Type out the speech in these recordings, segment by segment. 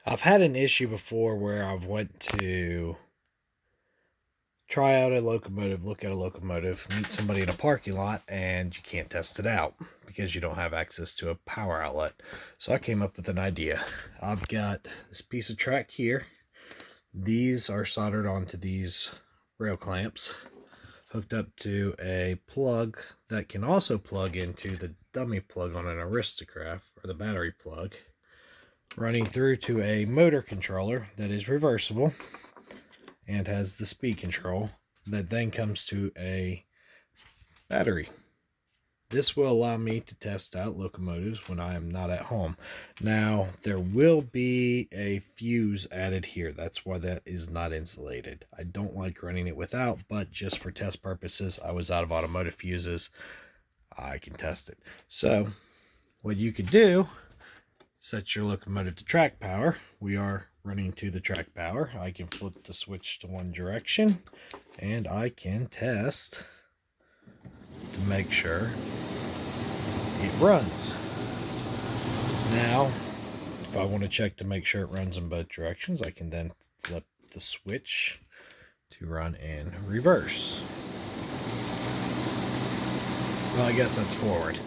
I've had an issue before where I've went to try out a locomotive, look at a locomotive, meet somebody in a parking lot, and you can't test it out because you don't have access to a power outlet. So I came up with an idea. I've got this piece of track here. These are soldered onto these rail clamps, hooked up to a plug that can also plug into the dummy plug on an Aristocrat, or the battery plug, running through to a motor controller that is reversible and has the speed control that then comes to a battery. This will allow me to test out locomotives when I am not at home. Now, there will be a fuse added here. That's why that is not insulated. I don't like running it without, but just for test purposes, I was out of automotive fuses. I can test it. So, what you could do, set your locomotive to track power. We are running to the track power. I can flip the switch to one direction, and I can test to make sure it runs. Now, if I want to check to make sure it runs in both directions, I can then flip the switch to run in reverse. Well, I guess that's forward.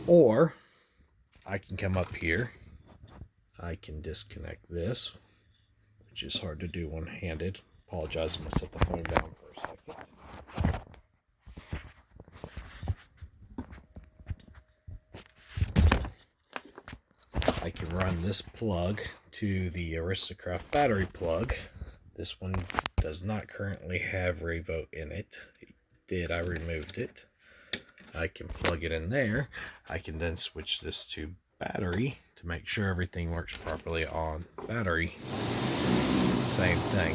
Or I can come up here. I can disconnect this, which is hard to do one-handed. Apologize, I'm going to set the phone down for a second. I can run this plug to the Aristocrat battery plug. This one does not currently have Revo in it. It did, I removed it. I can plug it in there. I can then switch this to battery to make sure everything works properly on battery. Same thing.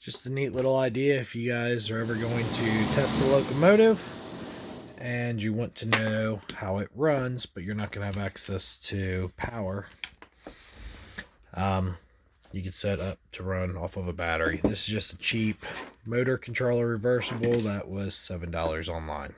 Just a neat little idea if you guys are ever going to test a locomotive and you want to know how it runs, but you're not going to have access to power. You can set up to run off of a battery. This is just a cheap motor controller reversible that was $7 online.